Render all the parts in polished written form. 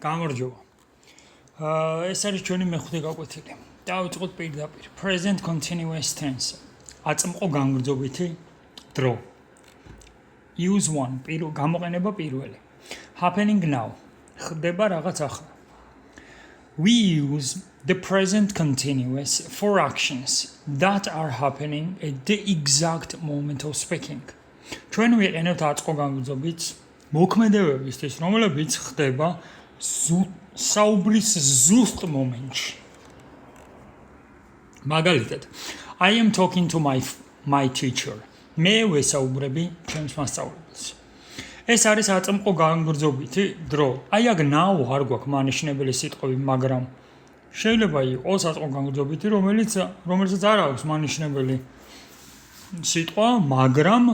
გამარჯობა. ეს არის ჩვენი მეხუთე გაკვეთილი. დავიწყოთ პირდაპირ. Present continuous tense. აწმყო განგრძობითი დრო. Use one. გამოყენება პირველი. Happening now. ხდება რაღაც ახლა. We use the present continuous for actions that are happening at the exact moment of speaking. ჩვენ ვიყენებთ აწმყო განგრძობით მოქმედებებისთვის, რომლებიც ხდება საუბრის ზუსტ მომენტში. მაგალითად, I am talking to my teacher. მე ვესაუბრები ჩემს მასწავლებელს. ეს არის აწმყო განგრძობითი დრო. აი აქ now არ გვაქვს მანიშნებელი სიტყვები, მაგრამ შეიძლება იყოს აწმყო განგრძობითი, რომელსაც არ აქვს მანიშნებელი სიტყვა, მაგრამ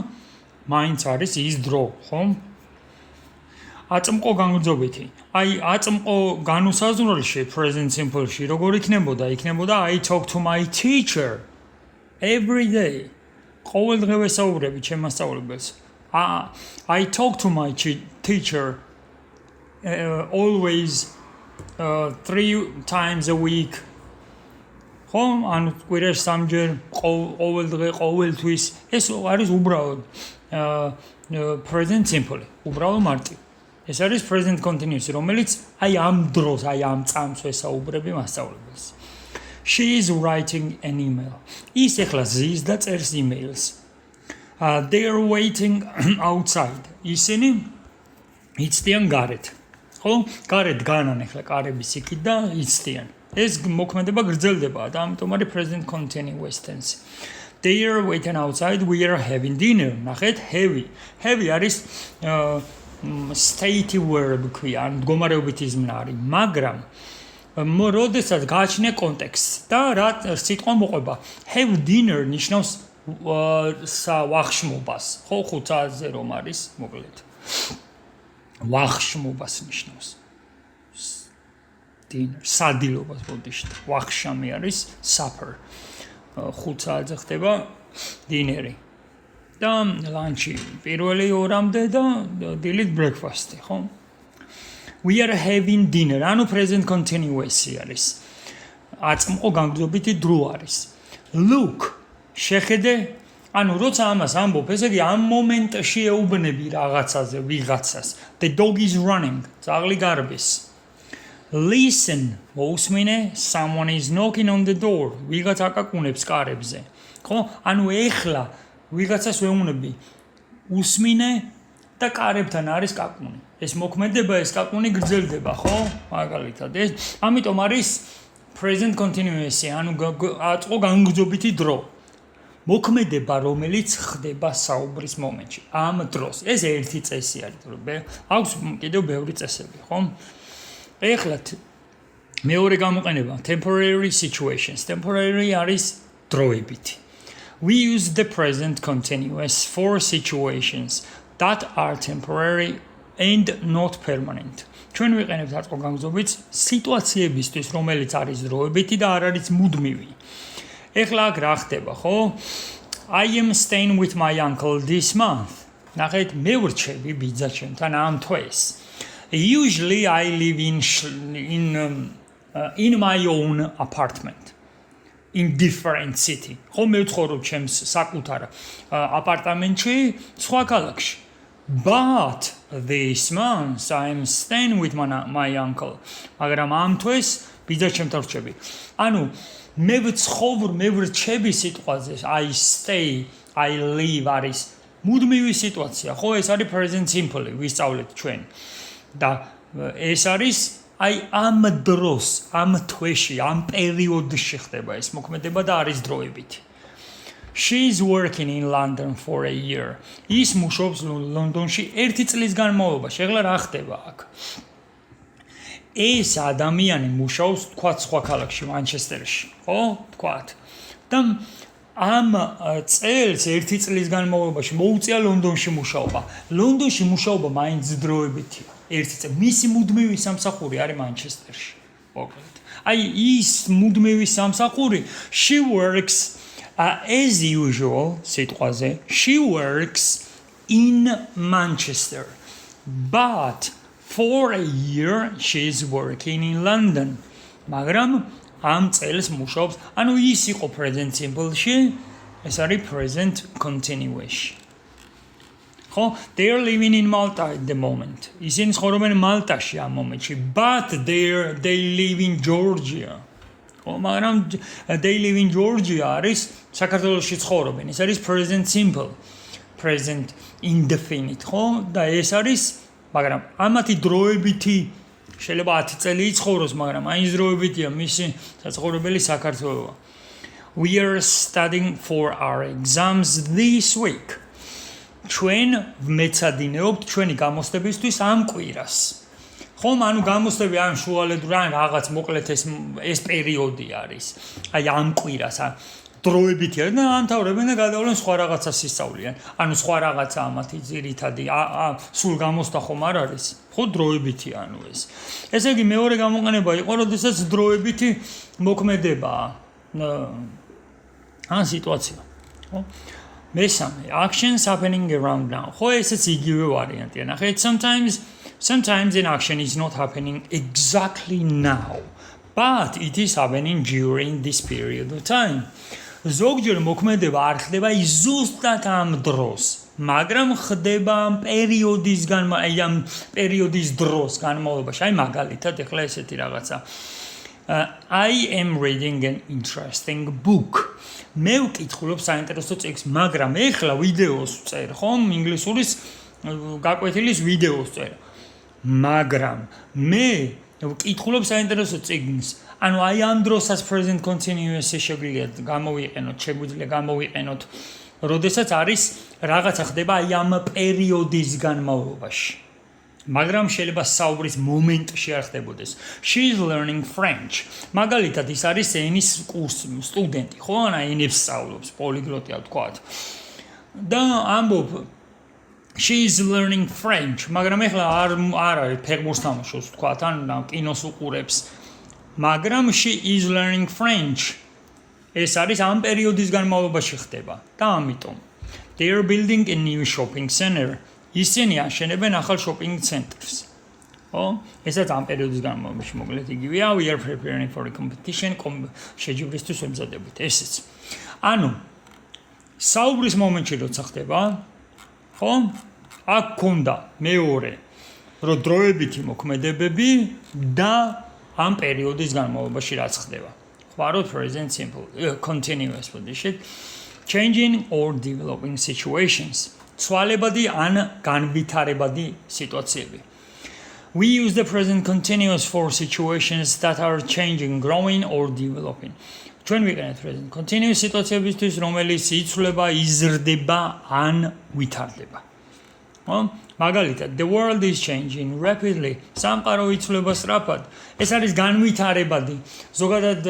მაინც არის ის დრო, ხომ? აწმყო განგრძობითი. აი აწმყო განუსაზღვრელში present simple-ში როგორ იქნებოდა? იქნებოდა I talk to my teacher every day. ყოველდღე ვესაუბრები ჩემს მასწავლებელს. I talk to my teacher always 3 times a week. ხომ? ანუ კვირაში 3-ჯერ ყოველდღე, ყოველთვის. ეს არის უბრალოდ present simple. უბრალოდ მარტივი. ეს არის present continuous, რომელიც აი ამ დროს, აი ამ წამს ვესაუბრები მასწავლებელს. She is writing an email. ის ახლა ზის და წერს emails. They are waiting outside. ისინი იცდიან გარეთ. ხო? გარეთ განან ახლა კარების იქით და იცდიან. ეს მოქმედება გრძელდება და ამიტომ არის present continuous tense. They are waiting outside. We are having dinner. ნახეთ, have არის state verb ქვია, ან მდგომარეობითი ზმნა არის, მაგრამ როდესაც გააჩნია კონტექსტი და რა სიტყვა მოყვება, have dinner ნიშნავს ვახშმობას, ხო, 5 საათზე რომ არის, მოკლედ. ვახშმობას ნიშნავს. dinner, სადილობას ბოდიშით. ვახშამი არის supper. 5 საათზე ხდება dinner-ი. და ლანჩი პირველი ორამდე და დილით breakfast-ი, ხო? We are having dinner. ანუ present continuous არის. აწმყო განგრძობითი დრო არის. Look, შეხედე, ანუ როცა ამას ამბობ, ესე იგი ამ მომენტში ეუბნები რაღაცაზე, ვიღაცას. The dog is running. ძაღლი გარბის. Listen, მოусმინე, someone is knocking on the door. ვიღაც აკაკუნებს კარებზე. ხო? ანუ ეხლა ვიღაცას ვეუბნები, უსმინე და კარებთან არის კაკუნი. ეს მოქმედება, ეს კაკუნი გრძელდება, ხო? მაგალითად, ამიტომ არის present continuous, ანუ აწმყო განგრძობითი დრო. მოქმედება, რომელიც ხდება საუბრის მომენტში. ამ დროს. ეს ერთი წესი არის, აქვს კიდევ ბევრი წესები, ხო? ეხლა მეორე გამოყენება, temporary situations. Temporary არის დროებითი. We use the present continuous for situations that are temporary and not permanent. ჩვენ ვიყენებთ აწმყო განგრძობითს სიტუაციებისთვის, რომელიც არის დროებითი და არ არის მუდმივი. ეხლა აქ რა ხდება, ხო? I am staying with my uncle this month. ნახეთ, მე ვრჩები ბიძაჩემთან ამ თვეს. Usually I live in my own apartment. In different city. ხო მე ვცხოვრობ ჩემს საკუთარ აპარტამენტში, სხვა ქალაქში. But this month I am staying with my uncle. მაგრამ ამ თვეს ბიძაჩემთან ვრჩები. ანუ მე ვრჩები სიტყვაზე I stay, I live არის მუდმივი სიტუაცია. ხო ეს არის present simple, ვისწავლეთ ჩვენ. და ეს არის აი ამ დროს, ამ თვეში, ამ პერიოდში ხდება ეს მოქმედება და არის დროებითი. She is working in London for a year. ის მუშაობს ლონდონში 1 წლის განმავლობაში. ეხლა რა ხდება აქ? ეს ადამიანი მუშაობს თქვა სხვა ქალაქში, მანჩესტერში, ხო? თქვათ. და ამ წელს 1 წლის განმავლობაში მოუწია ლონდონში მუშაობა. ლონდონში მუშაობა მაინც დროებითია. ერთი წელი მისი მუდმივი სამსახური არის მანჩესტერში. მოკლედ. აი ის მუდმივი სამსახური she works as usual სიტყვაზე she works in Manchester but For a year she is working in London. მაგრამ ამ წელს მუშაობს, ანუ ის იყო present simple-ში, ეს არის present continuous. ხო, they are living in Malta at the moment. ისინი ცხოვრობენ მალტაში ამ მომენტში, but they live in Georgia. ხო, მაგრამ they live in Georgia არის საქართველოში ცხოვრობენ. ეს არის present simple, present indefinite, ხო? და ეს არის, მაგრამ ამათი დროებითი შეიძლება 10 წელი იცხოვროს, მაგრამ აი ეს დროებითია მისი საცხოვრებელი საქართველოა. We are studying for our exams this week. ჩვენ მეცადინეობთ ჩვენი გამოცდებისთვის ამ კვირას. ხომ ანუ გამოცდები ან შუალედური ან რაღაც მოკლედ ეს პერიოდი არის. აი ამ კვირას დროებითია და ამთავრებენ და გადავლენ სხვა რაღაცას ისწავლიან. ანუ სხვა რაღაცა ამათი ძირითადი სულ გამოცდა ხომ არ არის? ხო დროებითი ანუ ეს. ესე იგი მეორე გამოყენება იყო, როდესაც დროებითი მოქმედებაა. ან სიტუაცია. ხო? მესამე, actions happening around now. ხო, ესეც იგივე ვარიანტია. ნახეთ, sometimes an action is not happening exactly now, but it is happening during this period of time. ზოგჯერ მოქმედება არ ხდება ზუსტად ამ დროს, მაგრამ ხდება ამ პერიოდის დროს განმავლობაში. აი მაგალითად, ეხლა ესეთი რაღაცა. I am reading an interesting book. მე ვკითხულობ საინტერესო წიგნს, მაგრამ ეხლა ვიდეოს ვწერ, ხომ? ინგლისურის გაკვეთილის ვიდეოს ვწერ. მაგრამ მე ვკითხულობ საინტერესო წიგნს. ანუ აი ამ დროსაც present continuous შეგვიძლია გამოვიყენოთ, როდესაც არის რაღაცა ხდება აი ამ პერიოდის განმავლობაში. მაგრამ შეიძლება საუბრის მომენტში არ ხდებოდეს. She is learning French. მაგალითად ის არის ენის სტუდენტი, ხო? ანუ ენებს სწავლობს, პოლიგლოტია ვთქვათ. და ამბობ She is learning French. მაგრამ ეხლა არ არის ფეხბურთს თამაშობს, ვთქვათ, ან კინოს უყურებს. მაგრამ she is learning French. ეს არის ამ პერიოდის განმავლობაში ხდება. და ამიტომ they are building a new shopping center. ისინი აშენებენ ახალ shopping centers. ხო? ესაც ამ პერიოდის განმავლობაში მოკლედ იგივეა. We are preparing for a competition. შეჯიბრისთვის ვემზადებით. ესეც. ანუ საუბრის მომენტში როცა ხდება, ხო? აქ ქონდა მეორე რო დროებითი მოქმედებები და ამ პერიოდის განმავლობაში რაც ხდება. ხوارოთ present simple, continuous position, changing or developing situations. ცვალებადი ან განვითარებადი სიტუაციები. We use the present continuous for situations that are changing, growing or developing. ჩვენ ვიყენებთ present continuous სიტუაციებისთვის, რომელიც იცვლება, იზრდება ან ვითარდება. მაგალითად, the world is changing rapidly. სამყარო იცვლება სწრაფად. ეს არის განვითარებადი. ზოგადად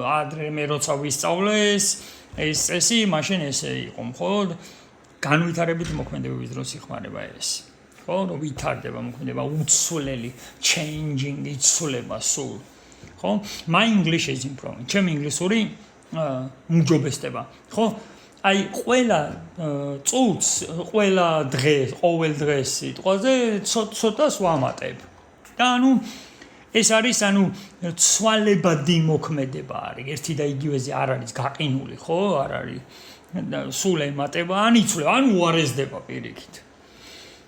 ადრე მე როცა ვისწავლე ეს წესი, მაშინ ესე იყო, ხო? განვითარებით მოქმედებების დროს იხმარება ეს. ხო? რომ ვითარდება მოქმედება, უცვლელი, changing, იცვლება სულ. ხო? My English is improving. ჩემი ინგლისური უმჯობესდება. ხო? აი ყველა წუთს, ყველა დღეს, ყოველ დღეს სიტყვაზე ცოტას ვამატებ. და ანუ ეს არის ცვალებადი მოქმედება არის. ერთი და იგივეზე არ არის გაყინული, ხო? არ არის სულ ემატება, ან იცვლება, ან უარესდება პირიქით.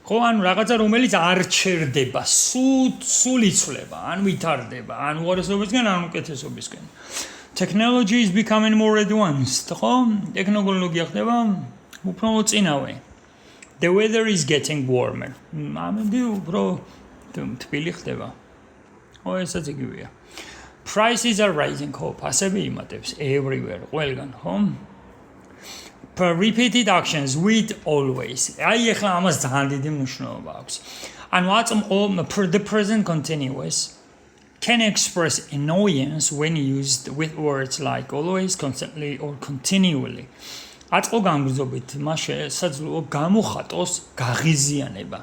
ხო, ანუ რაღაცა რომელიც არ ჩერდება, სულ იცვლება, ან ვითარდება, ან უარესობისკენ, ან უკეთესობისკენ. Technology is becoming more advanced. ხო? ტექნოლოგია ხდება უფრო წინავე. The weather is getting warmer. ამები უფრო თბილი ხდება. ხო, ესაც იგივეა. Prices are rising. ხო, ფასები იმატებს everywhere, ყველგან, ხო? Repeated actions with always. აი ახლა ამას ძალიან დიდი მნიშვნელობა აქვს. ანუ აწმყო the present continuous can express annoyance when used with words like always, constantly or continually. აწმყო გამგზობით მას შესაძლოა გამოხატოს გაღიზიანება.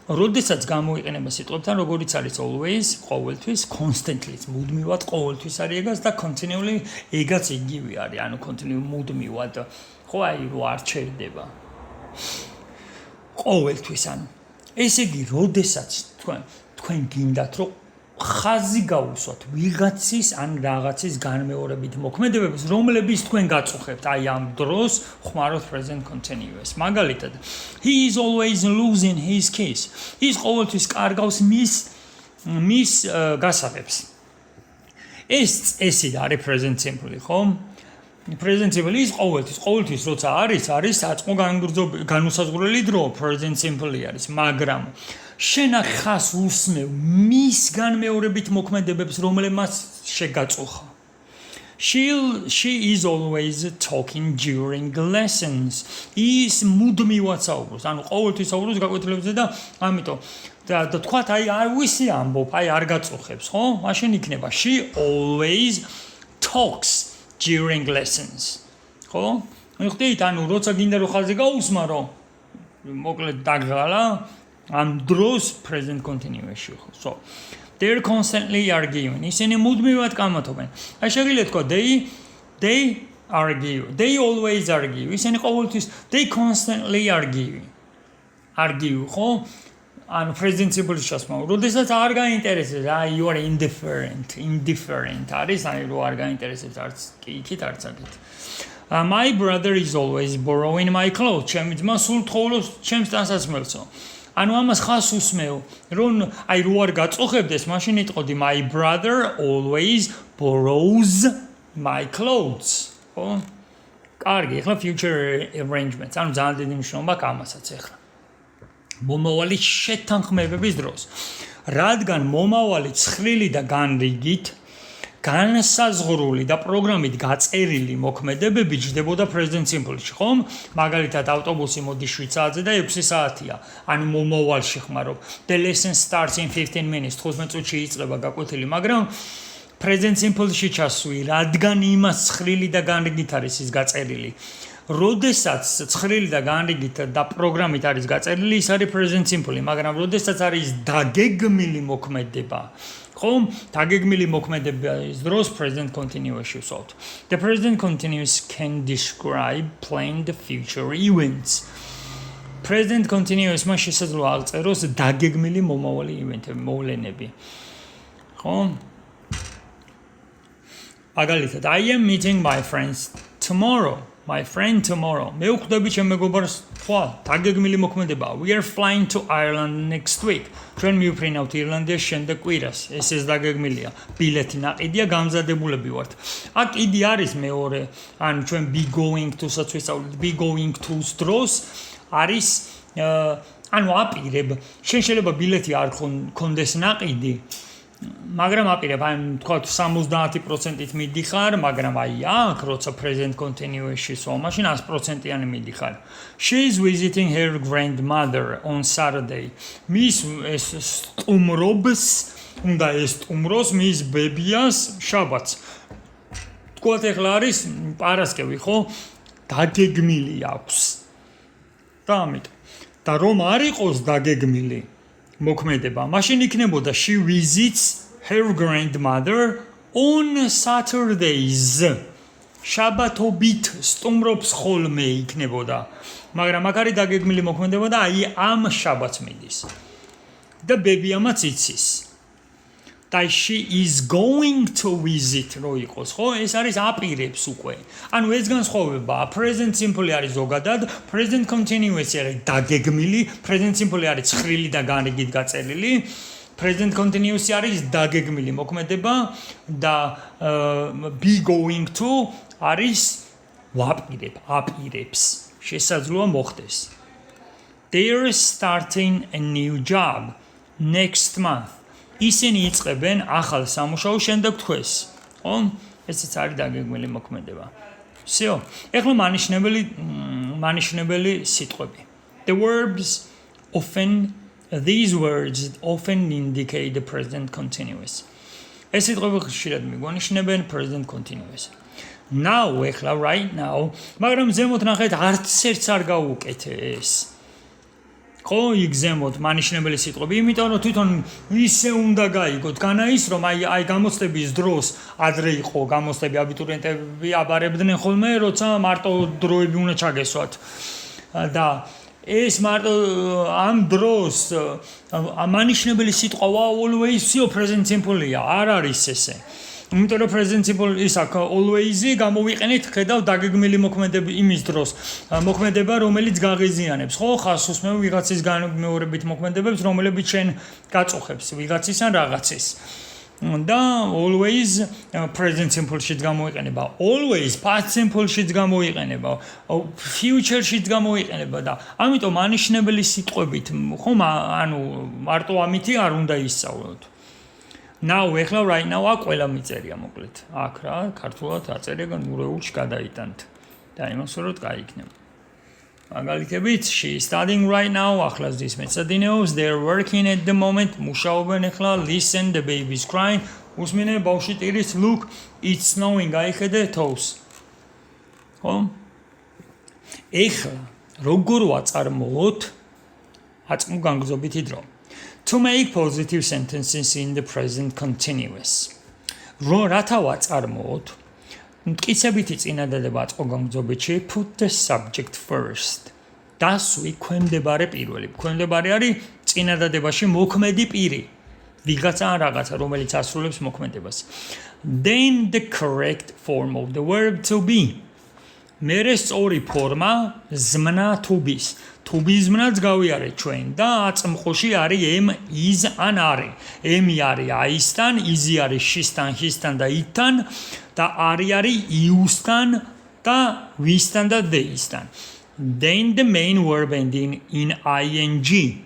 როდესაც გამოიყენება სიტყვებთან, როგორიც არის always, ყოველთვის, constantly, მუდმივად ყოველთვის არის ეგაც და continually ეგაც იგივე არის, ანუ continue მუდმივად. ხო, აი რო არ ჩერდება. ყოველთვის ანუ ესე იგი, როდესაც თქვენ გინდათ, რომ ხაზი გაუსვათ ვიღაცის ან რაღაცის განმეორებით მოქმედებებს, რომლებიც თქვენ გაწუხებთ, აი ამ დროს ხმარობთ present continuous. მაგალითად, he is always losing his keys. ის ყოველთვის კარგავს მის გასაღებს. ეს წესი არის present simple, ხო? present simple is ყოველთვის როცა არის საწყო განუსაზღვრელი დრო, present simple არის, მაგრამ შენ ხას უსმევ მის განმეორებით მოქმედებებს, რომლებმაც შეგაწუხა. She is always talking during lessons. ის მუდმივად საუბრობს, ანუ ყოველთვის საუბრობს გაკვეთილებზე და ამიტომ და თქვათ აი არ ვისი ამბობ, აი არ გაწუხებს, ხო? მაშინ იქნება she always talks during lessons. ხო? მიხდით, ანუ როცა გინდა რომ ხაზი გაუსმა, რომ მოკლედ დაგღალა ამ დროს present continuous-ში ხო. So, they're constantly arguing. ისინი მუდმივად კამათობენ. აი შეგიძლიათ თქვა they argue. They always argue. ისინი ყოველთვის they constantly argue. Argue, ხო? ანუ present simple-ში ჩასმა. როდესაც არ გაინტერესებს, აი you are indifferent არის, აი რო არ გაინტერესებს არც კი იქით არც აქეთ. My brother is always borrowing my clothes. ჩემი ძმა სულ თხოვლობს ჩემს ტანსაცმელსო. ანუ ამას ხას უსმევ, რომ აი რო არ გაწუხებდეს, მაშინ იტყოდი my brother always borrows my clothes. ხო? კარგი, ახლა future arrangements. ანუ ძალიან დიდი მნიშვნელობა აქვს ამასაც ახლა. მომავალი შეთანხმებების დროს. რადგან მომავალი ცხრილი და განრიგით განსაზღვრული და პროგრამით გაწერილი მოქმედებები ჯდებოდა present simple-ში, ხომ? მაგალითად, ავტობუსი მოდის 7 საათზე და 6 საათია. ანუ მომავალში ხმარობ. The lesson starts in 15 minutes. 15 წუთში იწყება გაკვეთილი, მაგრამ present simple-ში ჩასვი, რადგან იმას ცხრილი და განრიგით არის ის გაწერილი. როდესაც ცხრილი და განრიგით და პროგრამით არის გაწერილი, ის არის present simple, მაგრამ როდესაც არის დაგეგმილი მოქმედება, ხომ? დაგეგმილი მოქმედების დროს present continuous-ში ვსვათ. The present continuous can describe planned future events. Present continuous-მა შესაძლოა აღწეროს დაგეგმილი მომავალი ივენტები, მოვლენები. ხომ? მაგალითად, I am meeting my friends tomorrow. My friend tomorrow. მე ვხვდები ჩემ მეგობარს ხვალ, დაგეგმილი მოქმედება. We are flying to Ireland next week. ჩვენ მივფრინავთ ირლანდიაში შემდეგ კვირას. ეს დაგეგმილია. ბილეთი ნაყიდია, გამზადებულები ვართ. აქ კიდე არის მეორე, ანუ ჩვენ be going to-საც ვისწავლეთ, be going to-ს დროს არის ანუ აპირებ. შენ შეიძლება ბილეთი არ გქონდეს ნაყიდი. მაგრამ აპირებ, აი თქვა 70%-ით მიდიხარ, მაგრამ აი აქ როცა present continuous-ში სვა, მაშინ 100%-იანი მიდიხარ. She is visiting her grandmother on Saturday. მის ეს სტუმრობს, უნდა ესტუმროს მის ბებიას შაბათს. თქვათ ეხლა არის პარასკევი, ხო? დაგეგმილი აქვს. და ამით. და რომ არ იყოს დაგეგმილი მოქმედება, მაშინ იქნებოდა she visits her grandmother on Saturdays. შაბათობით სტუმრობს ხოლმე იქნებოდა. მაგრამ აქ არის დაგეგმილი მოქმედება და აი ამ შაბათს მიდის. და ბებიამაც იცის. და she is going to visit რო იყოს, ხო? ეს არის აპირებს უკვე. ანუ ეს განსხვავება, present simple არის ზოგადად, present continuous არის დაგეგმილი, present simple არის ცხრილი და განრიგით გაწერილი, present continuous არის დაგეგმილი მოქმედება და be going to არის აპირებს. შესაძლოა მოხდეს. They are starting a new job next month. ისინი იწყებენ ახალ სამუშაოს შემდეგ თვეს. ხო? ესეც არის დაგეგმილი მოქმედება. всё. ეხლა მანიშნებელი სიტყვები. These words often indicate the present continuous. ეს სიტყვები ხშირად მიგვანიშნებენ present continuous. Now, ეხლა right now, მაგრამ ზემოთ ნახეთ არც ერთს არ გავუკეთე ეს. ხო, იქ ზემოთ მანიშნებელი სიტყვები, იმიტომ რომ თვითონ ისე უნდა გაიგოთ, განა ის რომ აი გამოცდების დროს ადრე იყო გამოცდები აბიტურიენტები აბარებდნენ ხოლმე, როცა მარტო დროები უნდა ჩაგესვათ. და ეს მარტო ამ დროს მანიშნებელი სიტყვა always-ი present simple-ია, არ არის ესე. იმიტომ რომ present simple ის აქ always-ი გამოვიყენით, ხედავ დაგეგმილი მოქმედება იმის დროს. მოქმედება, რომელიც გაღიზიანებს, ხო? ხას უსმევ ვიღაცის განმეორებით მოქმედებებს, რომლებიც შენ გაწუხებს ვიღაცის ან რაღაცის. და always present simple-შიც გამოიყენება, always past simple-შიც გამოიყენება, future-შიც გამოიყენება და ამიტომ ანიშნებელი სიტყვებით, ხომ, ანუ მარტო ამითი არ უნდა ისწავლოთ. Now, ეხლა right now აქ ყველა მიწერია მოკლედ. აქ რა, ქართულად აწერე, ნურეულში გადაიტანთ. და იმას ვთქვათ, გაიქნება. მაგალითებით, she is studying right now, ახლა ზის მეცადინეობს, they're working at the moment, მუშაობენ ეხლა, listen, the baby is crying, უსმინე ბავშვი ტირის, look, it's snowing, აიხედე თოვს. ხო? ეხლა როგორ ვაწარმოოთ აწმო განგზობითი დრო? To make positive sentences in the present continuous. რათა ვაწარმოოთ მტკიცებითი წინადადება აწმო განგზობითში, put the subject first. დასვი ქვემდებარე პირველი. ქვემდებარე არის წინადადებაში მოქმედი პირი. ვიღაცა ან რაღაცა, რომელიც ასრულებს მოქმედებას. Then the correct form of the verb to be. მერე სწორი ფორმა ზმნა to be-ს. To be ზმნაც გავიარეთ ჩვენ და აწმყოში არის am, is ან არის. am-ი არის I-სთან, is-ი არის she-სთან, his-თან და it-თან და არის you-სთან და we-სთან და they-სთან. Then the main verb ending in ing.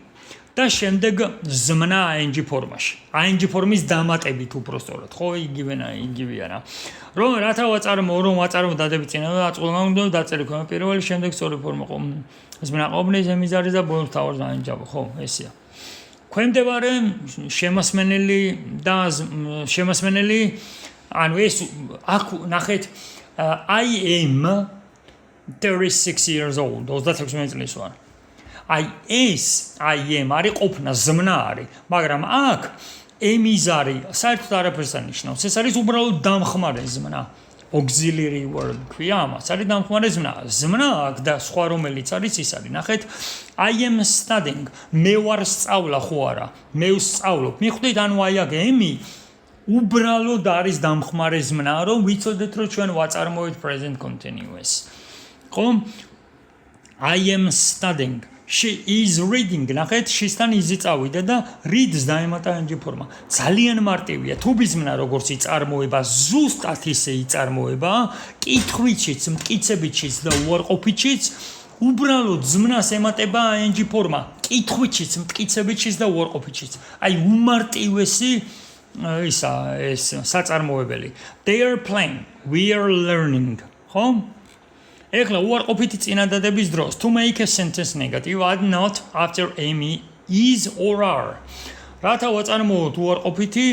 და შემდეგ ზმნა ing ფორმაში. ing ფორმის დამატებით უпростоრად, ხო, იგივეა რა. რომ რათა ვაწარმო დადებით წინასწარ აწყობა დაწერილი ქვემო პირველი, შემდეგ სწორი ფორმა ყო. ზმნა ყოფნის ემის არის და ბოლოს თავის აინჯაბო, ხო, ესეა. ქვემდებარე შემასმენელი და შემასმენელი, ანუ ეს აქ ნახეთ I am 36 years old, 36 წლის ვარ. I am არის ყოფნა, ზმნა არის, მაგრამ აქ am-ის არის, საერთოდ არაფერს არ ნიშნავს. ეს არის უბრალოდ დამხმარე ზმნა. Auxiliary verb ქვია ამას. არის დამხმარე ზმნა. ზმნა აქ და სხვა რომელიც არის ის არის. ნახეთ, I am studying. მე ვარ სწავლა ხო არა? მე ვსწავლობ. მიხვდით, ანუ აი აქ am-ი უბრალოდ არის დამხმარე ზმნა, რომ ვიცოდეთ, რომ ჩვენ ვაწარმოეთ present continuous. ხო? I am studying. She is reading. ნახეთ, she's-თან is-ი წავიდა და reads დაემატა ing ფორმა. ძალიან მარტივია. To be ზმნა როგორც იწარმოება, ზუსტად ისე იწარმოება, კითხვითშიც, მტკიცებითშიც და უარყოფითშიც, უბრალოდ ზმნას ემატება ing ფორმა, კითხვითშიც, მტკიცებითშიც და უარყოფითშიც. აი უმარტივესი ეს საწარმოებელი. They are playing. We are learning. ხო? ეხლა უარყოფითი წინადადების დროს to make a sentence negative add not after am, is or are. რათა ვაწარმოოთ უარყოფითი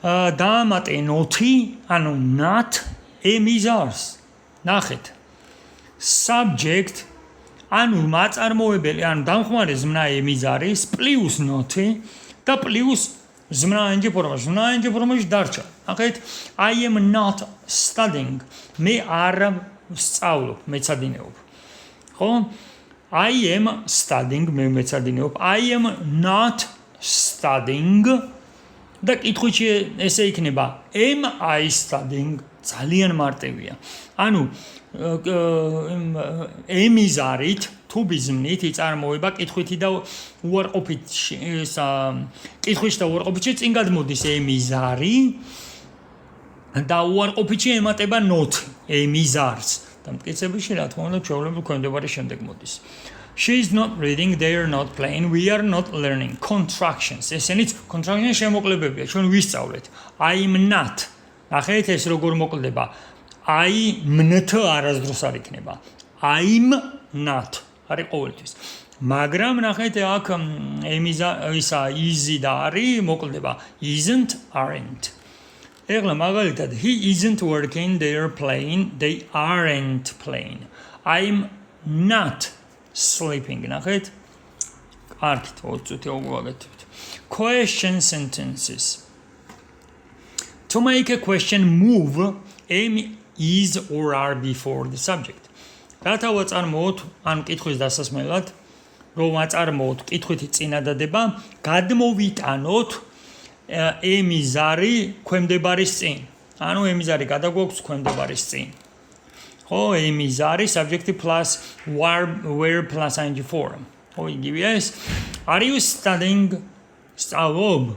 დაამატე not-ი, ანუ not, am, is, are. ნახეთ. Subject, ანუ მაწარმოებელი, ანუ დამხმარე ზმნა am, is არის, plus not-ი და plus ზმნა ing ფორმა. ზმნა ing ფორმაში დარჩა. ნახეთ. I am not studying. მე არ სწავლობ, მეცადინეობ. ხო? I am studying, მე მეცადინეობ. I am not studying. და კითხვით ესე იქნება, am I studying? ძალიან მარტივია. ანუ am-ის არის to be ზმნით იწარმოება კითხვითი და უარყოფითი კითხვით და უარყოფითი წინ გადმოდის am-ის არის და უარყოფითი ემატება not, am-ის არის. და მტკიცებაში რა თქმა უნდა ჩვეულებრივ ქვემდებარე შემდეგ მოდის. She is not reading, they are not playing, we are not learning. Contractions. ესენიც contractions შემოკლებებია, ჩვენ ვისწავლეთ. I'm not. ნახეთ ეს როგორ მოკლდება. I not არასდროს არ იქნება. I'm not. არის ყოველთვის. მაგრამ ნახეთ აქ ისა is-ი და არის მოკლდება. Isn't, aren't. ეხლა მაგალითად he isn't working, they are playing, they aren't playing. I'm not sleeping. ნახეთ? კარგით, 20 წუთი აგვაგეთებთ. Question sentences. To make a question move, am, is or are before the subject. რათა ვაწარმოოთ ან კითხვის დასასმელად რომ აწარმოოთ კითხვითი წინადადება, გადმოვიტანოთ ემიზარი ქვემდებარის წინ. ანუ ემიზარი გადაგვაქვს ქვემდებარის წინ. ხო, ემიზარი subjective plus where plus ing form. ხო, იგივეა ეს. Are you studying? სწავლობ?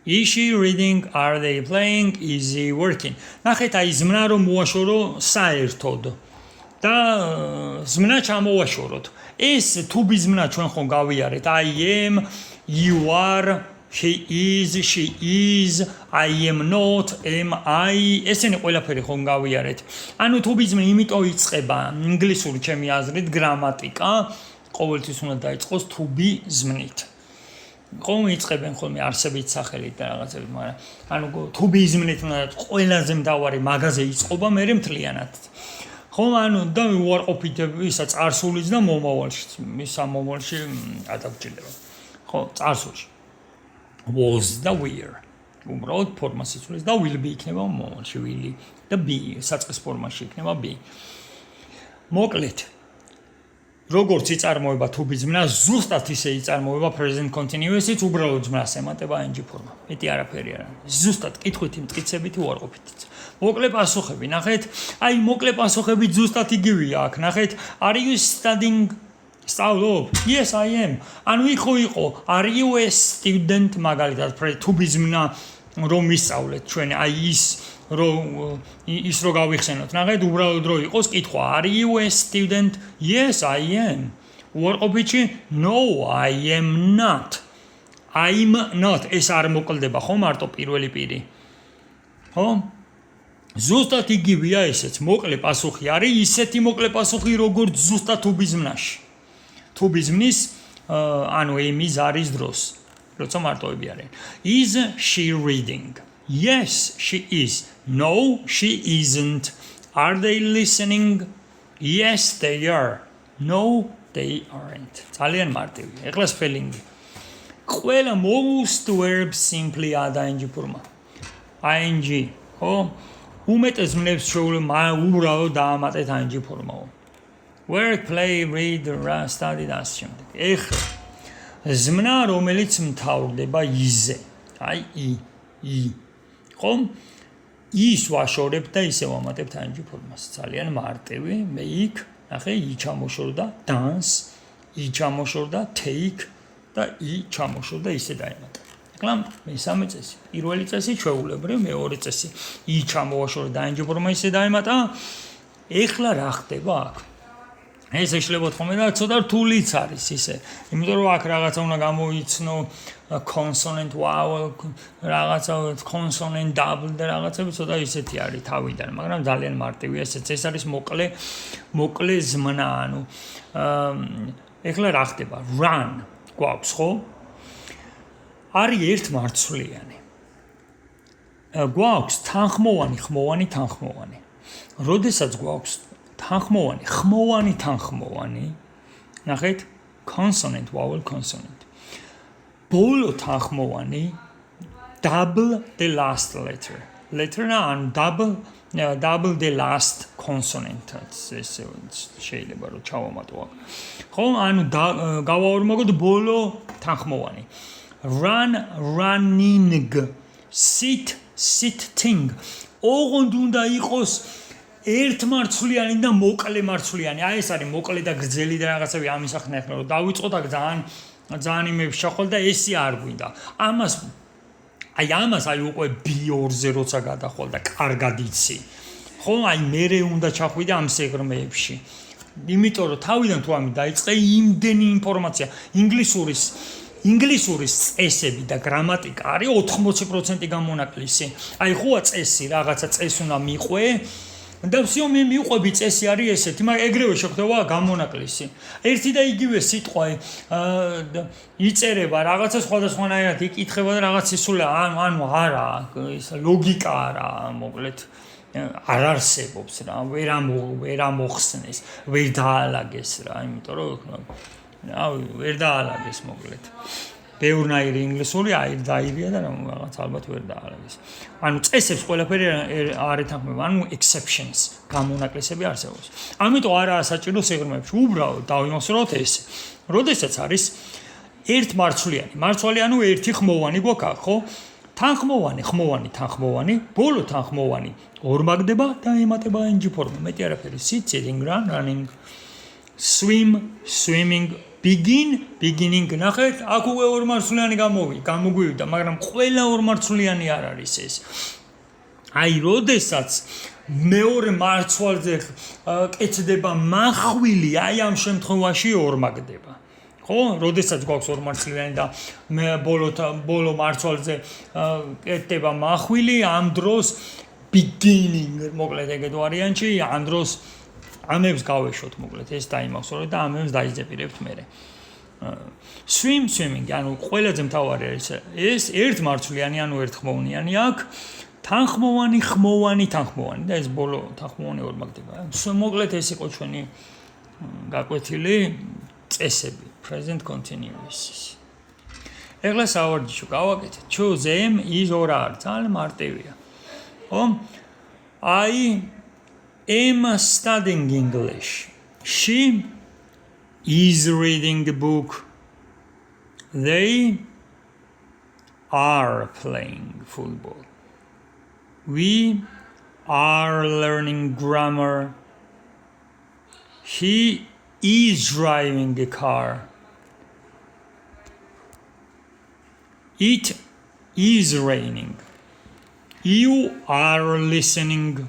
Is she reading? Are they playing? Is he working? ნახეთ, აი ზმნა რომ მოაშორო საერთოდ. და ზმნა ჩამოვაშოროთ. ეს to be ზმნა ჩვენ ხომ გავიარეთ. I am, you are, he is, she is, I am not, am I. ესენი ყველაფერი ხომ გავიარეთ. ანუ to be ზმნა იმიტომ იწყება ინგლისური ჩემი აზრით გრამატიკა ყოველთვის უნდა დაიწყოს to be ზმნით. ხომ იწყებენ ხოლმე არსებით სახელით და რაღაცებით, მაგრამ ანუ to be ზმნით უნდა ყველაზე მთავარი მაგაზე იწყობა მერე მთლიანად. ხომ ანუ და უარყოფით ისა წარსულის და მომავალშიც, მის მომავალში ადაგჭირდება. ხო, წარსულში. Was და were. უბრალოდ ფორმას იცვლის და will be იქნება მომავალში, will და be საწყის ფორმაში იქნება be. მოკლედ როგორც იწარმოება to be ზმნა, ზუსტად ისე იწარმოება present continuous-იც, უბრალოდ ზმნას ემატება ing ფორმა. მეტი არაფერი არა. ზუსტად კითხვითი, მტკიცებითი, უარყოფითიც. მოკლე პასუხები, ნახეთ, აი მოკლე პასუხები ზუსტად იგივეა აქ, ნახეთ, are you studying? სწავლობ? Yes, I am. ანუ იყო, are you a student? მაგალითად, to be ზმნა რომ ისწავლეთ ჩვენ, აი ის რო გავიხსენოთ, ნახეთ, უბრალოდ რო იყოს კითხვა, are you a student? Yes, I am. უარყოფითში, no, I am not. I'm not. ეს არ მოკლდება ხო მარტო პირველი პირი. ხო? ზუსტად იგივეა ესეც, მოკლე პასუხი არის ისეთი მოკლე პასუხი, როგორც ზუსტად to be ზმნაში. To be ზმნის, ანუ ემის არის დროს. როცა მარტოები არიან. Is she reading? Yes, she is. No, she isn't. Are they listening? Yes, they are. No, they aren't. ძალიან მარტივი. ეხლა spelling-ი. ყველა most verbs simply ada ing ფორმა. ing, ხო? უმეტეს ზმნებს შეუძლია უბრალოდ დაამატეთ ing ფორმაო. Work, play, read, study და ასე შემდეგ. ეხლა ზმნა რომელიც მთავრდება იზე. აი i. ხო? ის ვაშორებ და ისე ვამატებთ ing ფორმას. ძალიან მარტივი. მე იქ, ნახე, i ჩამოშორდა dance, i ჩამოშორდა take და i ჩამოშორდა ისე დაემატა. ეხლა მესამე წესი. პირველი წესი ჩვეულებრივ, მეორე წესი i ჩამოვაშორდა ing ფორმა ისე დაემატა. ეხლა რა ხდება აქ? ეს შეიძლება თქო და ცოტა რთულიც არის ისე. იმიტომ რომ აქ რაღაცა უნდა გამოიცნო consonant vowel, რაღაცა consonant double და რაღაცები ცოტა ისეთი არის თავიდან, მაგრამ ძალიან მარტივია ესეც. ეს არის მოკლე ზმნა, ანუ ეხლა რა ხდება? Run გვაქვს, ხო? არის ერთმარცვლიანი. გვაქვს თანხმოვანი, ხმოვანი, თანხმოვანი. როდესაც გვაქვს თანხმოვანი, ხმოვანი, ნახეთ, consonant, vowel, consonant. ბოლო თანხმოვანი, double the last letter. Letter ან double the last consonant. ეს შეიძლება რომ ჩავამატო აქ. ხო, ანუ გავაორმაგოთ ბოლო თანხმოვანი. Run, running, sit, sitting. ოღონდ უნდა იყოს ერთმარცვლიანი და მოკლე მარცვლიანი. აი ეს არის მოკლე და გრძელი და რაღაცები ამის ახნახ რომ დავიწყოთ აქ ძალიან იმებს შეხვალ და ესე არ გვინდა. ამას უკვე B2-ზე როცა გადახვალ და კარგად იცი. ხო, აი მერე უნდა ჩახვიდე ამ სეგმენტებში. იმიტომ რომ თავიდან თუ ამი დაიწყე იმდენი ინფორმაცია ინგლისურის წესები და გრამატიკა არის 80% გამონაკლისი. აი ხოა წესი, რაღაცა წესი უნდა მიყვე და всё მე მიყვები წესი არის ესეთი, მაგრამ ეგრევე შეხვდება გამონაკლისი. ერთი და იგივე სიტყვა იწერება, რაღაცა სხვადასხვანაირად იკითხება და რაღაც ისულა, ანუ არა, ის ლოგიკა არა, მოკლედ არ არსებობს რა, ვერ ამოხსნეს, ვერ დაალაგეს რა, იმიტომ რომ ვერ დაალაგეს მოკლედ. ბევრნაირი ინგლისური დაირია და რაღაც ალბათ ვერ დაარეს. ანუ წესებს ყველაფერი არ ეთანხმება, ანუ exceptions, გამონაკლისები არსებობს. ამიტომ არაა საჭირო სიღრმეებში, უბრალოდ დავიმახსოვროთ ესე. როდესაც არის ერთმარცვლიანი, მარცვალი ანუ ერთი ხმოვანი გვაქვს, ხო? თანხმოვანი, ბოლო თანხმოვანი ორმაგდება და ემატება ing ფორმა. მეტი არაფერი. sit, sitting, run, running, swim, swimming, beginning, ნახეთ, აქ უკვე ორმარცვლიანი გამოგვივიდა, მაგრამ ყველა ორმარცვლიანი არ არის ეს. აი, როდესაც მეორე მარცვალზე კეთდება მახვილი, აი ამ შემთხვევაში ორმაგდება. ხო, როდესაც გვაქვს ორმარცვლიანი და ბოლო მარცვალზე კეთდება მახვილი, ამ დროს beginning, მოკლედ ეგეთ ვარიანტში, ამ დროს ამებს გავეშოთ, მოკლედ ეს დაიმახსოვრეთ და ამებს დაიძეპირებთ მერე. swimming, ანუ ყველაზე მთავარი არის ეს ერთმარცვლიანი, ანუ ერთხმოვანიანი აქვს, თანხმოვანი და ეს ბოლო თანხმოვანი ორმაგდება. მოკლედ ეს იყო ჩვენი გაკვეთილი წესები, present continuous. ეხლა სავარჯიშო გავაკეთეთ. Choose them is or are, ძალიან მარტივია. ხო? I am studying English. She is reading a book. They are playing football. We are learning grammar. He is driving a car. It is raining. You are listening.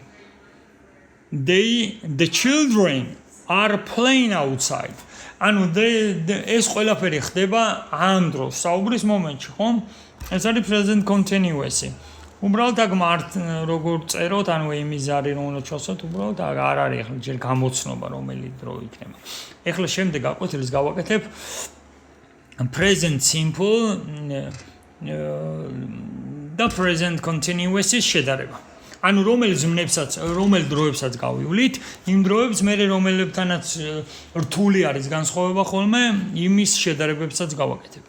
The children are playing outside. ანუ ეს ყველაფერი ხდება ამ დროს, საუბრის მომენტში, ხო? ეს არის present continuous. უბრალოდ აქ როგორ წეროთ, ანუ იმის არის რომ უნდა ჩავსვათ, უბრალოდ არ არის ახლა ჯერ გამოცნობა რომელი დრო იქნება. ეხლა შემდეგ გაკვეთილს გავაკეთებ present simple და present continuous-ის შედარება. ანუ რომელ დროებსაც გავივლით, იმ დროებს მე რომელებთანაც რთული არის განსხვავება ხოლმე, იმის შედარებებსაც გავაკეთებ.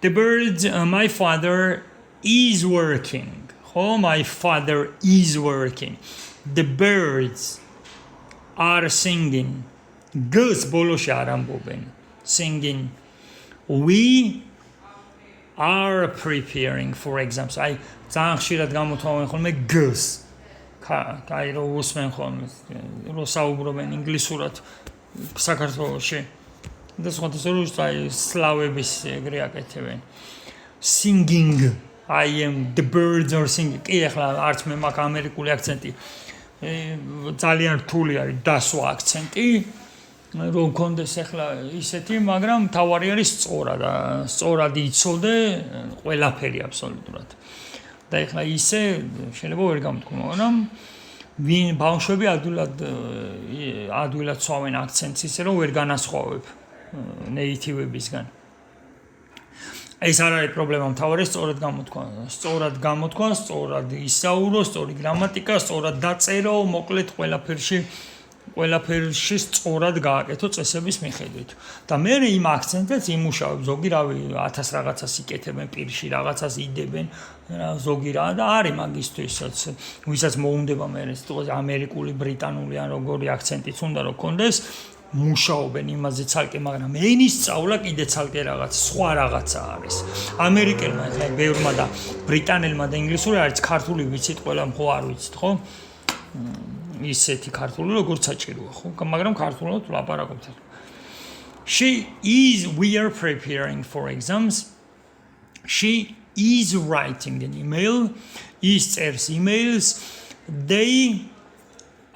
The birds, my father is working. ხო, my father is working. The birds are singing. Girls ბოლოში არ ამბობენ. Singing. We are preparing for exams. აი ძალიან ხშირად გამოთვალენ ხოლმე girls. აი რო უსმენ ხოლმე, რო საუბრობენ ინგლისურად საქართველოში. და სხვადასხვა სლავების ეგრე აკეთებენ. Singing. I am the birds are singing. კი ახლა არც მე მაქვს ამერიკული აქცენტი. ძალიან რთული არის დასვა აქცენტი. რომ კონდეს ახლა ისეთი, მაგრამ თავარი არის სწორად იცოდე ყველაფერი აბსოლუტურად. და ახლა ისე შეიძლება ვერ გამთქვა, მაგრამ ვინ ბავშვები ადვილად ცვავენ აქცენტს ისე რომ ვერ განასხვავებ ნეიტივებისგან. ეს არ არის პრობლემა, მთავარი სწორად გამოთქვა, სწორად ისაურო, სწორი გრამატიკა, სწორად დაწერო, მოკლედ ყველაფერში სწორად გააკეთო წესების მიხედვით. და მე იმ აქცენტებს იმუშავებ, ზოგი რავი 1000 რაღაცას იკეთებენ პირში, რაღაცას იდებენ, ზოგი რა და არის მაგისთვისაც, ვისაც მოუნდება მე ეს ამერიკული, ბრიტანული ან როგორი აქცენტიც უნდა რომ კონდეს, მუშაობენ იმაზე ცალკე, მაგრამ ენის სწავლა კიდე ცალკე რაღაც, სხვა რაღაცა არის. ამერიკელმა, ახლა ბევრმა და ბრიტანელმა და ინგლისური არის ქართული ვიცით, ყველა მხო არ ვიცით, ხო? ისეთი ქართული როგორც საჭიროა, ხო? მაგრამ ქართულად ვლაპარაკობთ. We are preparing for exams. She is writing an email. Is წერს emails. They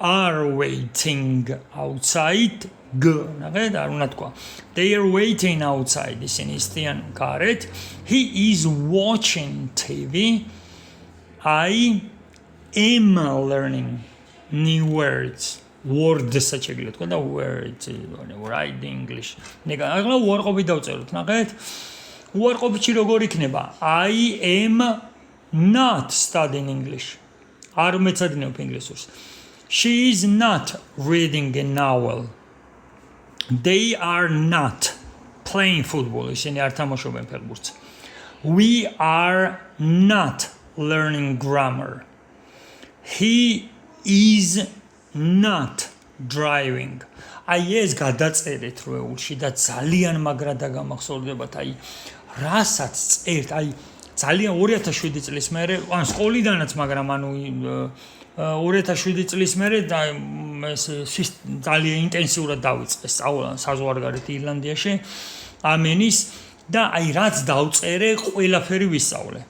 are waiting outside. ნახეთ, არ უნდა თქვა. They are waiting outside. ისინი ისწიან გარეთ. He is watching TV. I am learning new words. Words საჭიროა თქვა და words, write English. ნეგა, ახლა უარყოფით დავწეროთ, ნახეთ. უარყოფითი როგორ იქნება? I am not studying English. არ მეცადინებ ინგლისურს. She is not reading a novel. They are not playing football. ისინი არ თამაშობენ ფეხბურთს. We are not learning grammar. He is not driving. აი ეს გადაწერეთ როეულში და ძალიან მაგრად დაგამახსოვრდებათ. აი რასაც წერთ, აი ძალიან 2007 წლის მერე, ან სკოლიდანაც, მაგრამ ანუ 2007 წლის მერე ძალიან ინტენსიურად დავიწყე სწავლა საზღვარგარეთ ირლანდიაში ამენის და აი რაც დავწერე, ყველაფერი ვისწავლე.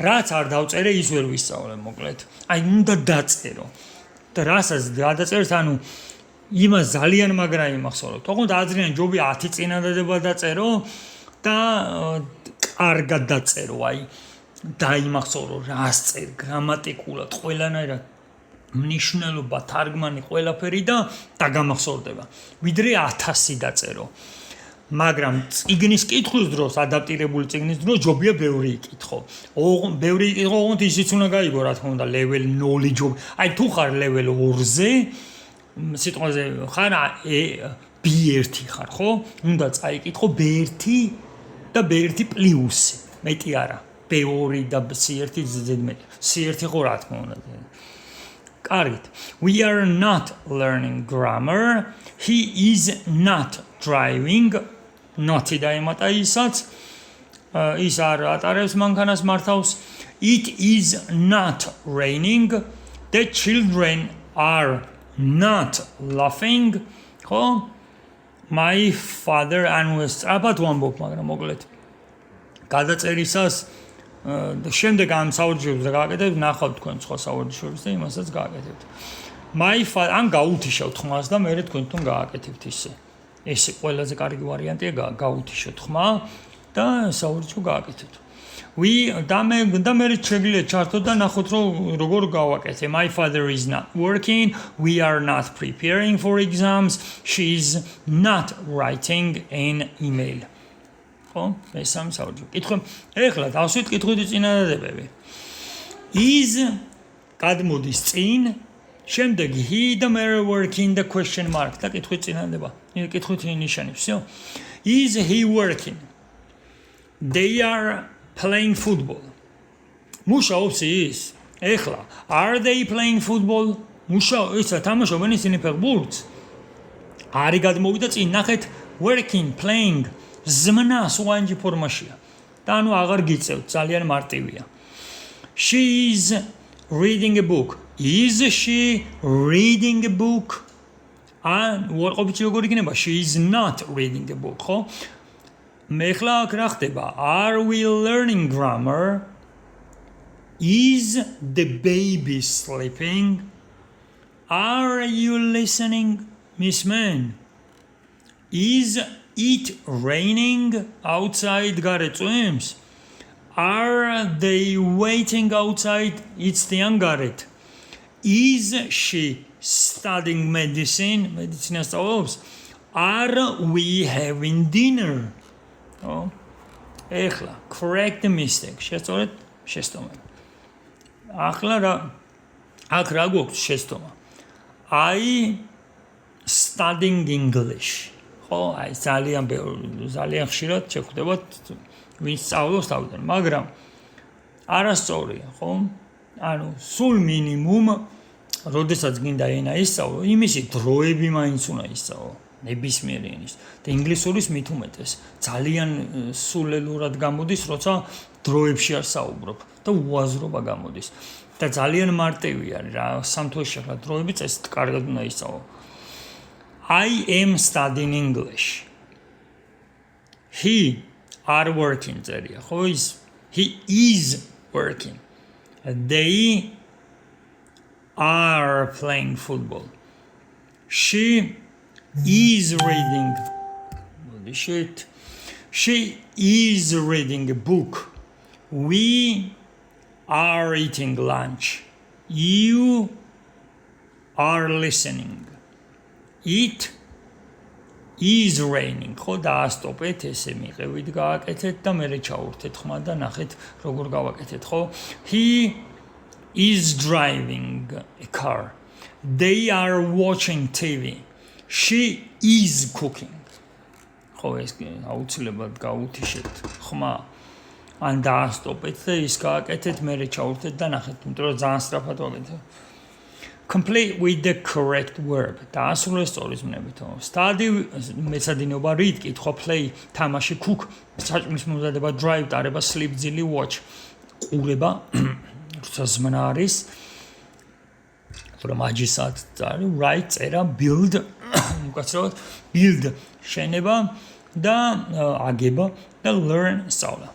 რაც არ დავწერე, ის ვერ ვისწავლე, მოკლედ. აი უნდა დაწერო. და რასაც გადაწერთ, ანუ იმას ძალიან მაგრა იმახსოვროთ. თქო, აზრიან ჯობია 10 წინადადება დაწერო და კარგად დაწერო, აი დაიმახსოვრო, რას წერ, გრამატიკულად, ყველანაირად მნიშვნელობა, თარგმანი, ყველაფერი და დაგამახსოვრდება. ვიდრე 1000 დაწერო. მაგრამ წიგნის კითხვის დროს, ადაპტირებული წიგნის დროს ჯობია ბევრი იკითხო. ბევრი იკითხო, ოღონდ ისიც უნდა გაიგო, რა თქმა უნდა, level 0 ჯობ. აი თუ ხარ level 2-ზე, სიტყვაზე ხარ B1 ხარ, ხო? უნდა წაიკითხო B1 და B1 პლუსი. მეტი არა. B2 და C1 ზედმეტი. C1 ხო რა თქმა უნდა. კარგით. We are not learning grammar. He is not driving. Not-ი დაემატა ისაც. ის არ ატარებს მანქანას მართავს. It is not raining. The children are not laughing. ხო? My father and სწრაფად ვამბობ, მაგრამ მოკლედ. გადაწერისას და შემდეგ ამ საუბრებს გააკეთებ, ნახავთ თქვენ სხვა საუბრებს და იმასაც გააკეთებთ. My father ან გაუთიშავთ ხმას და მე თქვენ თვითონ გააკეთებთ ისე. ეს ყველაზე კარგი ვარიანტია გაუთიშოთ ხმა და საუბრებს გააკეთებთ. და მე შეგვიძლია ჩართო და ნახოთ რომ როგორ გავაკეთე. My father is not working. We are not preparing for exams. She is not writing an email. ხო? ეს ამ საუბრები. კითხვა. ეხლა დავსვით კითხვით წინადადებები. Is გადმოდის წინ, შემდეგ he და მე working the question mark და კითხვით წინადადება. კითხვით ნიშანი, всё. Is he working? They are playing football. მუშაობს ის. ეხლა are they playing football? მუშაობს, თამაშობენ ისინი ფეხბურთს. არის გადმოვიდა წინ, ნახეთ working, playing ზმნა სუანჯი ფორმაშია. და ანუ აღარ გიწევთ, ძალიან მარტივია. She is reading a book. Is she reading a book? ან უარყოფითი როგორ იქნება? She is not reading a book, ხო? მე ხლა აქ რა ხდება? Are we learning grammar? Is the baby sleeping? Are you listening, Miss Man? Is it raining outside? Gareth, are they waiting outside? It's the Angaret. Is she studying medicine? Medicine studies. Are we having dinner? Oh, ეხლა correct the mistake. შეწორეთ შეცდომა. ახლა აქ რა გვაქვს შეცდომა? I studying English. ხო, აი ძალიან ხშირად შეხვდებათ ვინც სწავლობს თავიდან, მაგრამ არასწორია, ხო? ანუ სულ მინიმუმ როდესაც გინდა ენა ისწავლო, იმისი დროები მაინც უნდა ისწავლო. ნებისმიერი ენის და ინგლისურის მით უმეტეს ძალიან სულელურად გამოდის, როცა დროებში არ საუბრობ და უაზრობა გამოდის და ძალიან მარტივია რა, სამთვეში ახლა დროები წესით კარგად უნდა ისწავლო. I am studying English. He are working წერია, ხო ის? He is working. They are playing football. She is reading. Holy shit. She is reading a book. We are eating lunch. You are listening. It is raining. ხო დაასტოპეთ ესე მიყევით გააკეთეთ და მერე ჩაურთეთ ხმა და ნახეთ როგორ გავაკეთეთ, ხო? He is driving a car. They are watching TV. She is cooking. ხო ეს აუცილებლად გაუთიშეთ ხმა ან დაასტოპეთ და ის გააკეთეთ მე ჩაურთეთ და ნახეთ იმიტომ რომ ძალიან სწრაფად ვაკეთებ complete with the correct verb დაასრულე სწორი ზმნებით study მეცადინეობა read კითხვა play თამაში cook საჭმლის მომზადება drive ტარება sleep ძილი watch ყურება როცა ზმნა არის რომ აჯისად წარი write წერა build უკაცრავად build შენება და აგება და learn სწავლა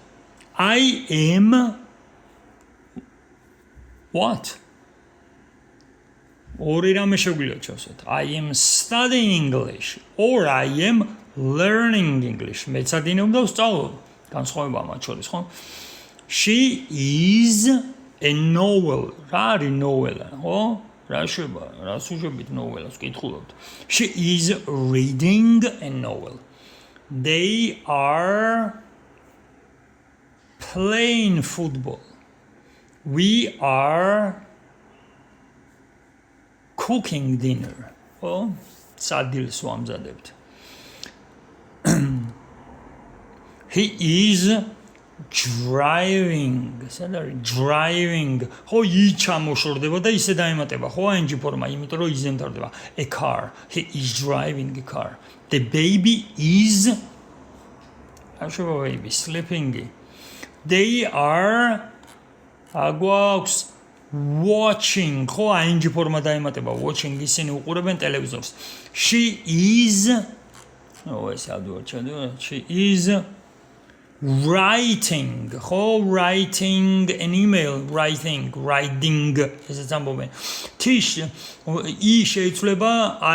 I am what ორი რამე შეგვიძლია ჩავსვათ I am studying English or I am learning English მეცადინეობ და ვსწავლობ განსხვავება მათ შორის ხო She is a novel რა არის ნოველა ხო რა სუჟებით ნოველას ვკითხულობთ She is reading a novel They are playing football We are cooking dinner ხო სადილს ვამზადებთ He is driving driving ხო ჩამოშორდება და ისე დაემატება ხო ing ფორმა იმიტომ რომ ისე მთავრდება a car he is driving a car the baby is baby sleeping they are გვაქვს watching ხო ing ფორმა დაემატება watching ისინი უყურებენ ტელევიზორს she is she is writing ხო writing an email writing ესეც ამბობენ თიშ ი შეიცვლება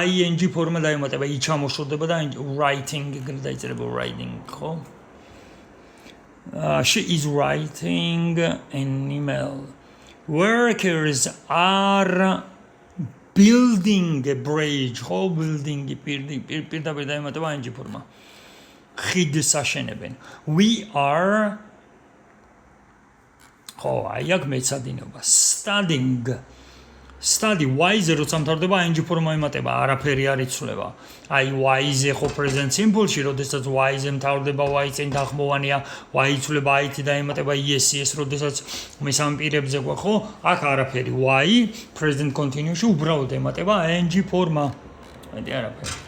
ing ფორმა დაემატება ი ჩამოშორდება და writing დაიწერება writing ხო she is writing an email workers are building a bridge ხო building პირდაპირ დაემატება ing ფორმა ხიდს აშენებენ we are ხო აი აქ მეცადინეობა study wise როცა მთავრდება ing ფორმა ემატება არაფერი არ იცვლება აი wise ხო present simple-ში როდესაც wise მთავრდება wise წინ დახმოვანია wise იცვლება it და ემატება yes როდესაც მესამე პირებზე გვა ხო აქ არაფერი why present continuous-ში უბრალოდ ემატება ing ფორმა მეტი არაფერი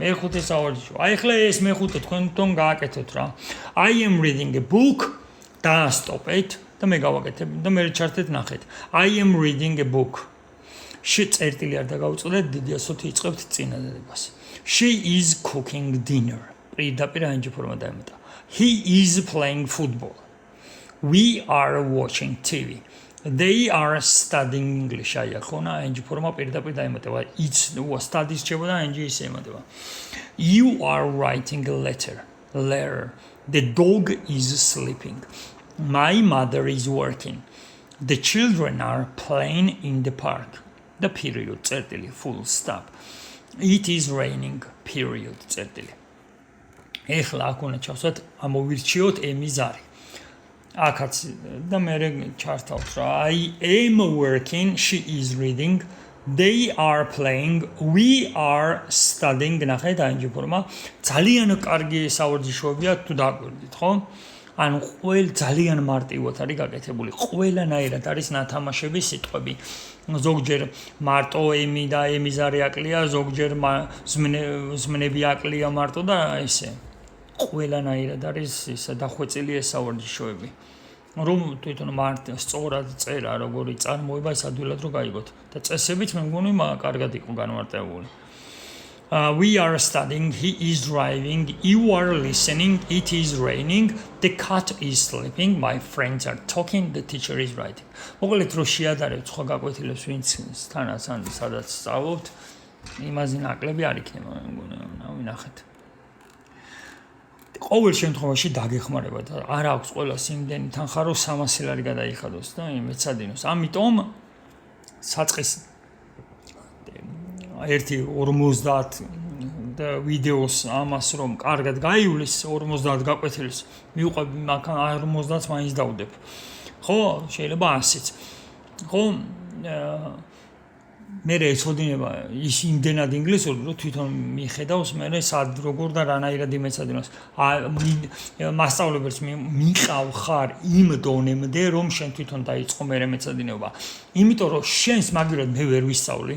მეხუთე სავარჯიშო. აი ხლა ეს მეხუთე თქვენ გააკეთოთ რა. I am reading a book. დაასტოპეთ და მე გავაკეთებ და მე ჩართეთ ნახეთ. I am reading a book. She წერტილი არ დაგავწოდეთ, დიდი ასოთი იწყებთ წინადადებას. She is cooking dinner. პირდაპირ ing ფორმა დაემატა. He is playing football. We are watching TV. They are studying English. აი ახლა ing ფორმა პირდაპირ დაემატება. It's studies შევა ing ისე ემატება. You are writing a letter. The dog is sleeping. My mother is working. The children are playing in the park. The period წერტილი full stop. It is raining period წერტილი. ეხლა აქ უნდა ჩავსვათ ამოვირჩიოთ ემის ზარი. აქაც და მე ჩართავთ რა I am working she is reading they are playing we are studying ნახეთ ing ფორმა ძალიან კარგი სავარჯიშოებია თუ დააკვირდით ხო ანუ ძალიან მარტივად არის გაკეთებული ყველანაირად არის ნათამაშების სიტყვები ზოგჯერ მარტო ემი და ემის ზარი აკლია ზოგჯერ ზმნები აკლია მარტო და ესე ყველანაირად არის ისა დახვეწილი ეს სავარჯიშოები რომ თვითონ მარტო სწორად წერა როგორი წარმოება ეს ადვილად რო გაიგოთ და წესებით მე მგონი კარგად იყო განმარტებული we are studying he is driving you are listening it is raining the cat is sleeping my friends are talking the teacher is writing მოკლედ რო შეადარებთ სხვა გაკვეთილებს ვინც თანაც ან სადაც სწავლობთ იმაზე ნაკლები არ იქნება მე მგონი ვინახეთ ყოველ შემთხვევაში დაგეხმარება და არ აქვს ყველას იმდენი თანხა რომ 300 ლარი გადაიხადოს და მეცადინოს ამიტომ საწყის 1.50 და ვიდეოს ამას რომ კარგად გაივლის 50 გაკვეთილს მივყვები მაგან 50-ს მაინც დავდებ ხო შეიძლება 100-იც ხო მე ეცოდინება ის იმდენად ინგლისური რომ თვითონ მიხედავს მე სად როგორ და რანაირად იმეცადინოს მასწავლებელს მიყავ ხარ იმ დონემდე რომ შენ თვითონ დაიწყო მე მეცადინეობა იმიტომ რომ შენს მაგივრად მე ვერ ვისწავლი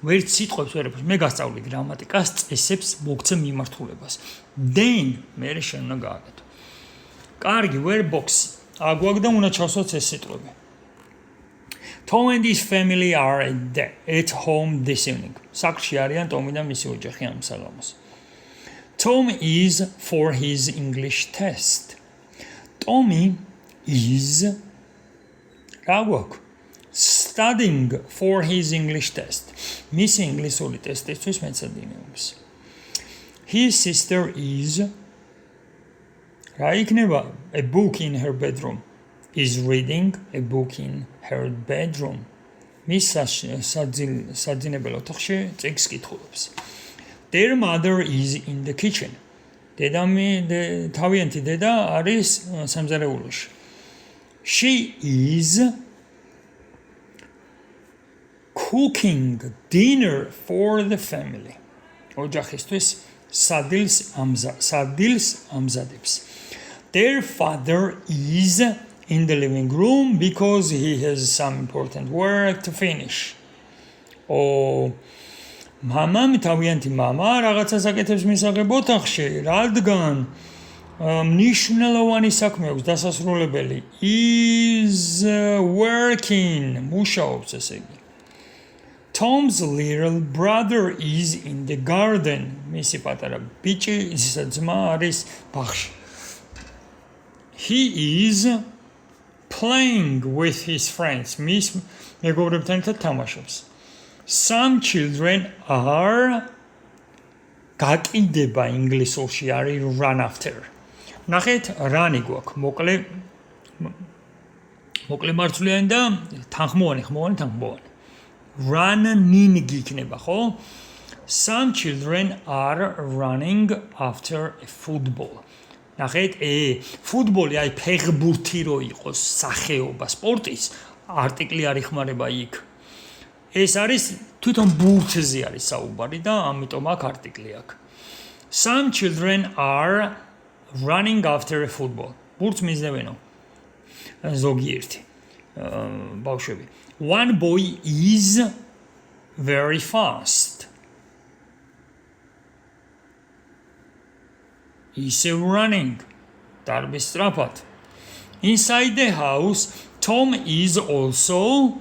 ვერც სიტყვებს ვერაფერს მე გასწავლი გრამატიკას წესებს მოგცემ მიმართულებას then მე შენ უნდა გააკეთო კარგი where box აგვაქვს და უნდა ჩავსვათ ეს სიტყვები Tom and his family are at home this evening. Sakrshi arიან Tomი და მისი ოჯახი ამ საღამოს. Tom is for his English test. Tommy is studying for his English test. მისი ინგლისური ტესტისთვის მეცადინეობს. His sister is რა იქნება a book in her bedroom. Is reading a book in her bedroom. Მის საძინებელ ოთახში წიგნს კითხულობს. Their mother is in the kitchen. თავიანთი დედა არის სამზარეულოში. She is cooking dinner for the family. ოჯახისთვის სადილს ამზადებს. Their father is in the living room because he has some important work to finish. მამამ თავიანთი მამა რაღაცას აკეთებს მისაღებ ოთახში, რადგან მნიშვნელოვანი საქმე აქვს დასასრულებელი is working მუშაობს ესე იგი. Tom's little brother is in the garden. მისი პატარა ბიჭი, ძმა არის ბაღში. He is playing with his friends. მის მეგობრებთან ერთად თამაშობს. Some children are გაკიდება ინგლისურში არის run after. ნახეთ, run-ი გვაქვს, მოკლე მარცვლიანი და თანხმოვანი. Running გიქნება, ხო? Some children are running after a football. ნახეთ, ფუტბოლი აი ფეხბურთი რო იყოს სახეობა სპორტის, არტიკლი არ იხმარება იქ. ეს არის თვითონ ბურთზე არის საუბარი და ამიტომ აქ არტიკლი აქვს. Some children are running after a football. ბურთს მისდევენო. ზოგიერთი ბავშვები. One boy is very fast. He's running. Darbi strafat. Inside the house, Tom is also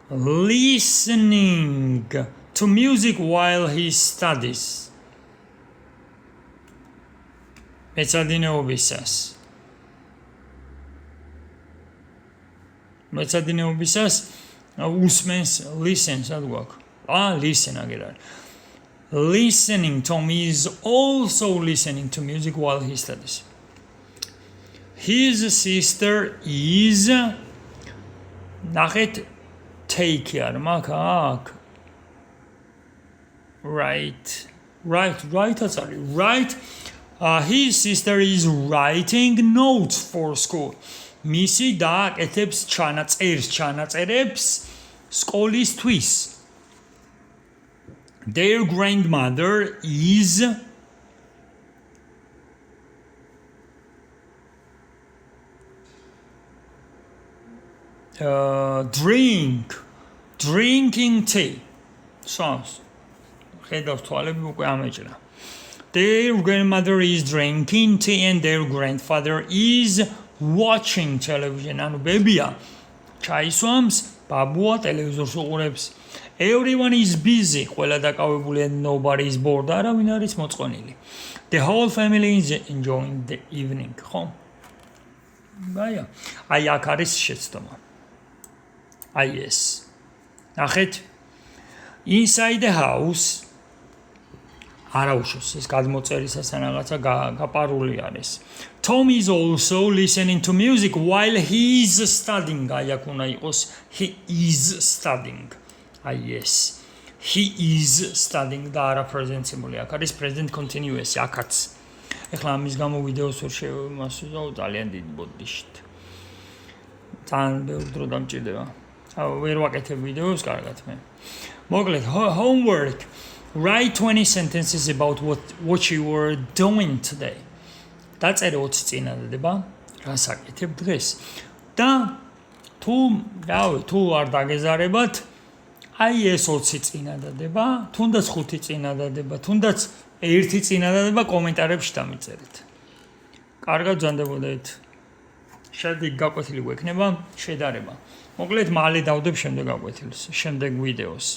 listening to music while he studies. მეცადინეობისას უსმენს listens ad გვაქვს. Listen აგერ არის. Listening, Tom is also listening to music while he studies. His sister is ნახეთ take არ მაქვს. Right. His sister is writing notes for school. მისი და აკეთებს ჩანაწერებს სკოლისთვის. Their grandmother is drinking tea. Sounds. ხედავს თვალები უკვე ამეჭრა. Their grandmother is drinking tea and their grandfather is watching television. ანუ ბებია ჩაისვამს, ბაბუა ტელევიზორს უყურებს. Everyone is busy. ყველა დაკავებულია, nobody is bored. არავინ არის მოწყონილი. The whole family is enjoying the evening. ხო? აი აქ არის შეცდომა. აი ეს. ნახეთ. Inside the house არაუშავს ეს გადმოწერისას რაღაცა გაპარული არის. Tom is also listening to music while he is studying. აი აქ უნდა იყოს he is studying. Yes. He is studying და არა present simple. აქ არის present continuous აქაც. ეხლა ამის გამო ვიდეოს ვერ შევმასუზავ ძალიან დიდ ბოდიშით. ძალიან ბევრ დრო დამჭირდება. ვერ ვაკეთებ ვიდეოს, კარგად მე. მოკლედ, homework. Write 20 sentences about what you were doing today. დაწერე 20 წინადადება, რას აკეთებ დღეს. და თუ არ დაგეზარებათ, აი ეს 20 წინადადება, თუნდაც 5 წინადადება, თუნდაც 1 წინადადება კომენტარებში დამიწერეთ. კარგად ბრძანდებოდეთ. შემდეგ გაკვეთილი გვექნება შედარება. მოკლედ მალე დავდებ შემდეგ გაკვეთილს, შემდეგ ვიდეოს.